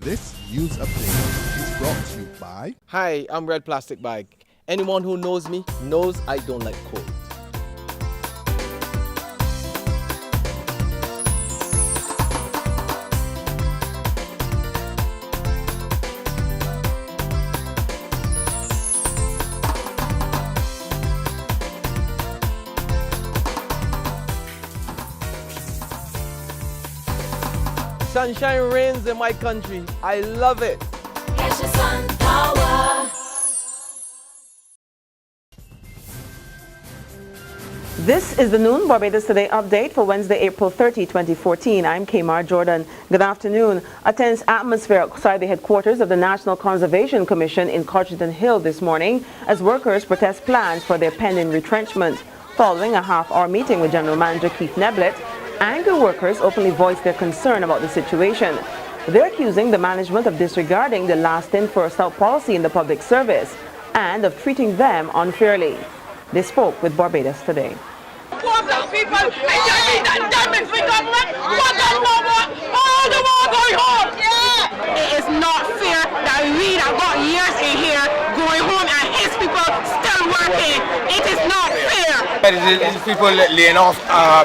This news update is brought to you by... Hi, I'm Red Plastic Bag. Anyone who knows me knows I don't like cold. Sunshine reigns in my country. I love it. Get your sun power. This is the Noon Barbados Today update for Wednesday, April 30, 2014. I'm Kamar Jordan. Good afternoon. A tense atmosphere outside the headquarters of the National Conservation Commission in Cochrane Hill this morning as workers protest plans for their pending retrenchment. Following a half-hour meeting with General Manager Keith Neblett, angry workers openly voiced their concern about the situation. They're accusing the management of disregarding the last-in, first-out policy in the public service and of treating them unfairly. They spoke with Barbados Today. People, damage the government, all the war going home. Yeah. It is not fair that we that got years in here going home and his people still working. It is not fair. These people laying off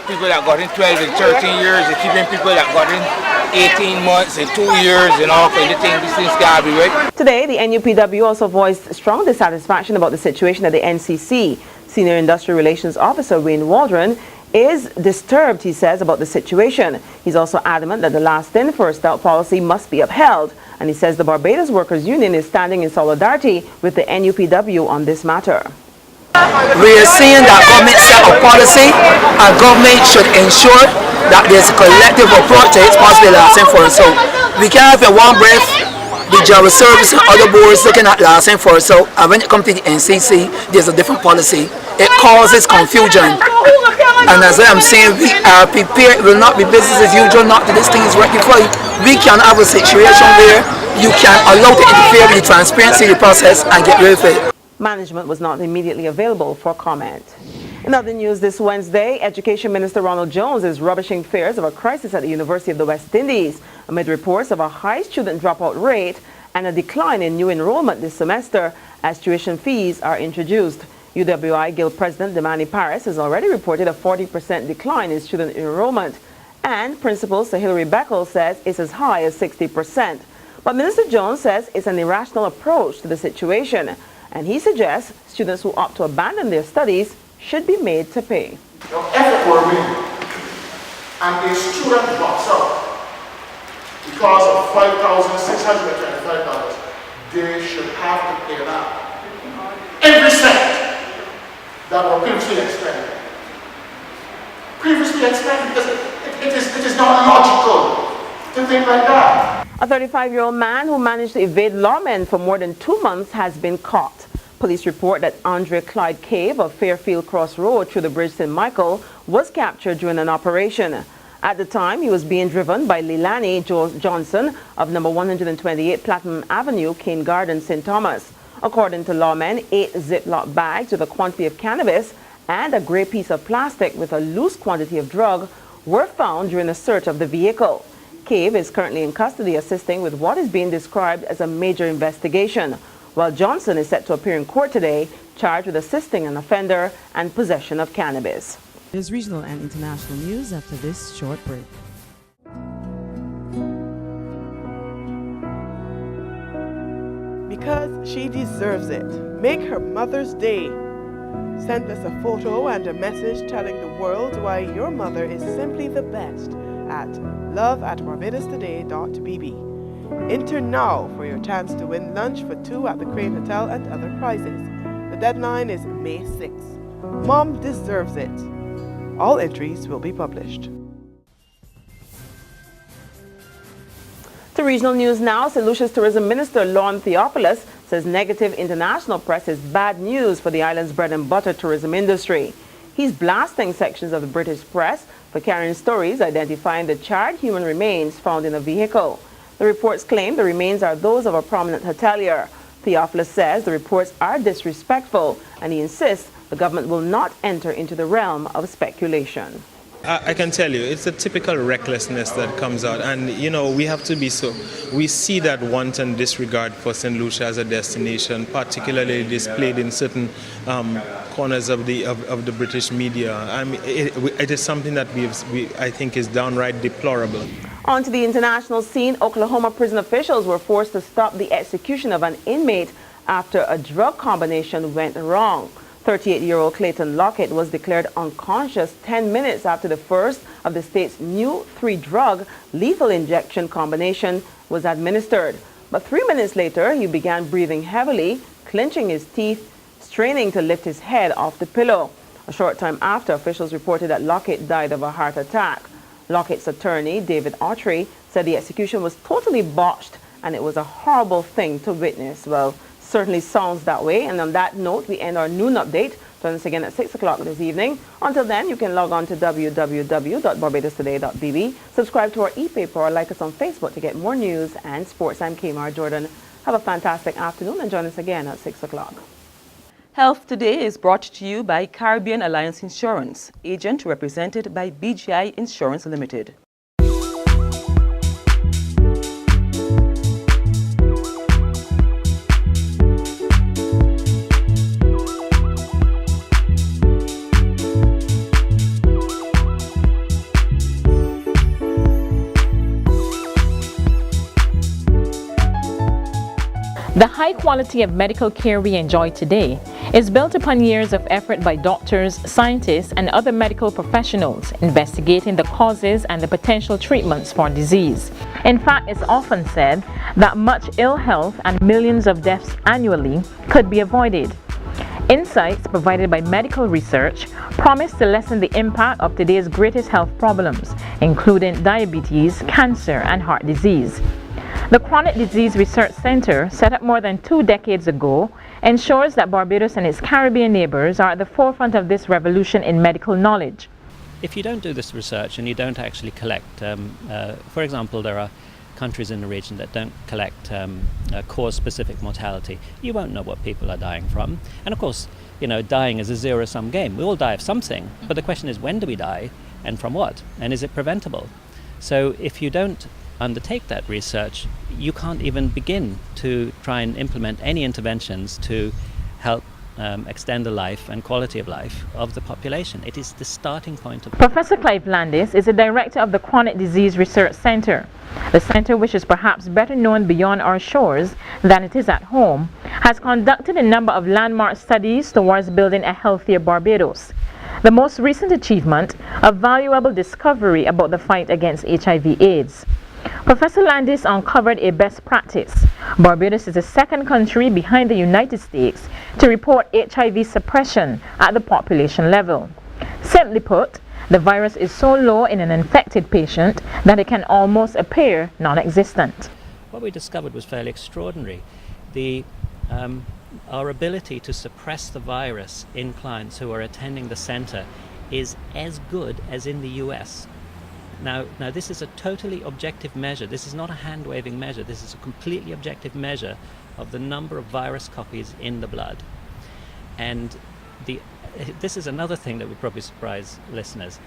people that got in 12 and 13 years, and keeping people that got in 18 months and 2 years and all for anything. These things gotta be right. Today, the NUPW also voiced strong dissatisfaction about the situation at the NCC. Senior Industrial Relations Officer Wayne Waldron is disturbed, he says, about the situation. He's also adamant that the last-in, first-out policy must be upheld, and he says the Barbados Workers Union is standing in solidarity with the NUPW on this matter. We are seeing that government set a policy, and government should ensure that there's a collective approach to its possibly lasting for us. So we can't have in one breath the Java Service and other boards looking at lasting for us. So when it comes to the NCC, there's a different policy. It causes confusion. And as I'm saying, we are prepared. It will not be business as usual, not that this thing is rectified. We can have a situation where you can allow to interfere with the transparency of the process and get rid of it. Management was not immediately available for comment. In other news this Wednesday, Education Minister Ronald Jones is rubbishing fears of a crisis at the University of the West Indies amid reports of a high student dropout rate and a decline in new enrollment this semester as tuition fees are introduced. UWI Guild President Damani Paris has already reported a 40% decline in student enrollment, and Principal Sir Hilary Beckel says it's as high as 60%. But Minister Jones says it's an irrational approach to the situation, and he suggests students who opt to abandon their studies should be made to pay. Now, if it were me, and a student drops out because of $5,625, they should have to pay that. Every cent that were previously expended. Because it is not logical to think like that. A 35-year-old man who managed to evade lawmen for more than 2 months has been caught. Police report that Andre Clyde Cave of Fairfield Cross Road through the bridge St. Michael was captured during an operation. At the time, he was being driven by Leilani Johnson of number 128 Platinum Avenue, Cane Garden, St. Thomas. According to lawmen, 8 Ziploc bags with a quantity of cannabis and a gray piece of plastic with a loose quantity of drug were found during a search of the vehicle. Cave is currently in custody assisting with what is being described as a major investigation, while Johnson is set to appear in court today, charged with assisting an offender and possession of cannabis. There's regional and international news after this short break. Because she deserves it. Make her Mother's Day. Send us a photo and a message telling the world why your mother is simply the best at love@barbadostoday.bb. Enter now for your chance to win lunch for 2 at the Crane Hotel and other prizes. The deadline is May 6th. Mom deserves it. All entries will be published. To regional news now, St. Lucia's Tourism Minister Lorne Theophilus says negative international press is bad news for the island's bread and butter tourism industry. He's blasting sections of the British press for carrying stories identifying the charred human remains found in a vehicle. The reports claim the remains are those of a prominent hotelier. Theophilus says the reports are disrespectful, and he insists the government will not enter into the realm of speculation. I can tell you, it's a typical recklessness that comes out, and we have to be we see that wanton disregard for St. Lucia as a destination, particularly displayed in certain corners of the British media. I mean, it is something that I think is downright deplorable. On to the international scene, Oklahoma prison officials were forced to stop the execution of an inmate after a drug combination went wrong. 38-year-old Clayton Lockett was declared unconscious 10 minutes after the first of the state's new 3-drug lethal injection combination was administered. But 3 minutes later, he began breathing heavily, clenching his teeth, straining to lift his head off the pillow. A short time after, officials reported that Lockett died of a heart attack. Lockett's attorney, David Autry, said the execution was totally botched and it was a horrible thing to witness. Well, certainly sounds that way. And on that note, we end our noon update. Join us again at 6 o'clock this evening. Until then, you can log on to www.barbadostoday.bb, subscribe to our e-paper, or like us on Facebook to get more news and sports. I'm Kamar Jordan. Have a fantastic afternoon and join us again at 6 o'clock. Health Today is brought to you by Caribbean Alliance Insurance, agent represented by BGI Insurance Limited. The high quality of medical care we enjoy today is built upon years of effort by doctors, scientists, and other medical professionals investigating the causes and the potential treatments for disease. In fact, it's often said that much ill health and millions of deaths annually could be avoided. Insights provided by medical research promise to lessen the impact of today's greatest health problems, including diabetes, cancer, and heart disease. The Chronic Disease Research Center, set up more than 2 decades ago, ensures that Barbados and its Caribbean neighbors are at the forefront of this revolution in medical knowledge. If you don't do this research and you don't actually collect, for example, there are countries in the region that don't collect cause-specific mortality, you won't know what people are dying from. And of course, dying is a zero-sum game. We all die of something, but the question is, when do we die and from what? And is it preventable? So if you don't undertake that research, you can't even begin to try and implement any interventions to help extend the life and quality of life of the population. It is the starting point of... Professor Clive Landis is the director of the Chronic Disease Research Center. The center, which is perhaps better known beyond our shores than it is at home, has conducted a number of landmark studies towards building a healthier Barbados. The most recent achievement, a valuable discovery about the fight against HIV/AIDS. Professor Landis uncovered a best practice. Barbados is the second country behind the United States to report HIV suppression at the population level. Simply put, the virus is so low in an infected patient that it can almost appear non-existent. What we discovered was fairly extraordinary. Our ability to suppress the virus in clients who are attending the center is as good as in the US. Now this is a totally objective measure. This is not a hand-waving measure. This is a completely objective measure of the number of virus copies in the blood. And this is another thing that would probably surprise listeners.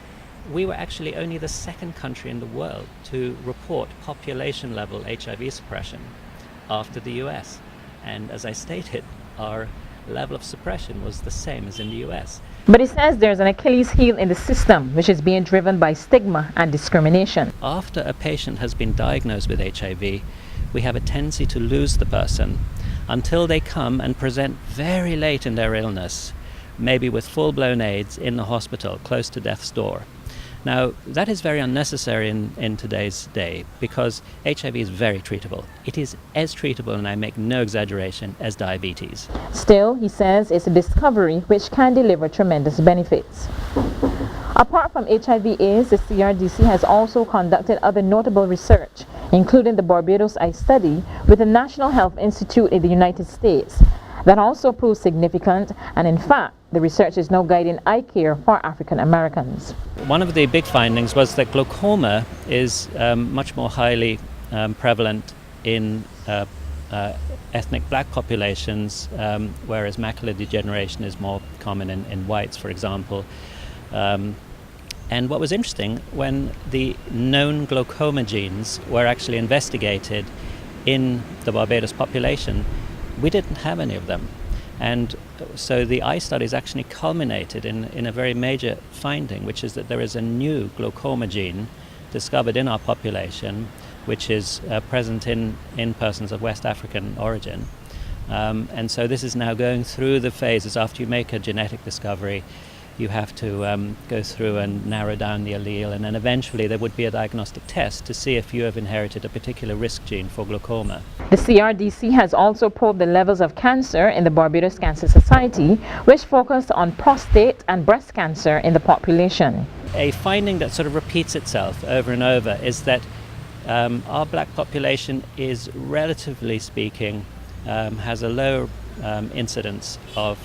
We were actually only the second country in the world to report population-level HIV suppression after the US. And as I stated, our level of suppression was the same as in the US. But he says there's an Achilles heel in the system, which is being driven by stigma and discrimination. After a patient has been diagnosed with HIV, we have a tendency to lose the person until they come and present very late in their illness, maybe with full-blown AIDS in the hospital, close to death's door. Now, that is very unnecessary in today's day, because HIV is very treatable. It is as treatable, and I make no exaggeration, as diabetes. Still, he says it's a discovery which can deliver tremendous benefits. Apart from HIV/AIDS, the CRDC has also conducted other notable research, including the Barbados Eye Study with the National Health Institute in the United States, that also proved significant, and in fact, the research is now guiding eye care for African Americans. One of the big findings was that glaucoma is much more highly prevalent in ethnic black populations, whereas macular degeneration is more common in whites, for example. And what was interesting, when the known glaucoma genes were actually investigated in the Barbados population, we didn't have any of them. And so the eye studies actually culminated in a very major finding, which is that there is a new glaucoma gene discovered in our population, which is present in persons of West African origin. And so this is now going through the phases. After you make a genetic discovery, you have to go through and narrow down the allele, and then eventually there would be a diagnostic test to see if you have inherited a particular risk gene for glaucoma. The CRDC has also probed the levels of cancer in the Barbados Cancer Society, which focused on prostate and breast cancer in the population. A finding that sort of repeats itself over and over is that our black population is, relatively speaking, has a lower incidence of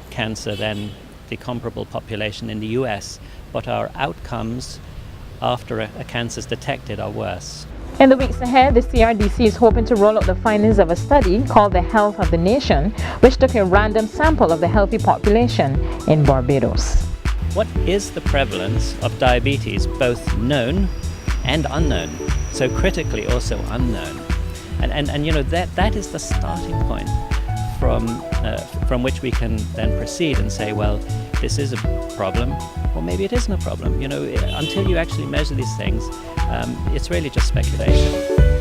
cancer than the comparable population in the US, but our outcomes after a cancer is detected are worse. In the weeks ahead, the CRDC is hoping to roll out the findings of a study called The Health of the Nation, which took a random sample of the healthy population in Barbados. What is the prevalence of diabetes, both known and unknown? So critically also unknown. And you know, that is the starting point from which we can then proceed and say, well, this is a problem, or maybe it isn't a problem. You know, until you actually measure these things, it's really just speculation.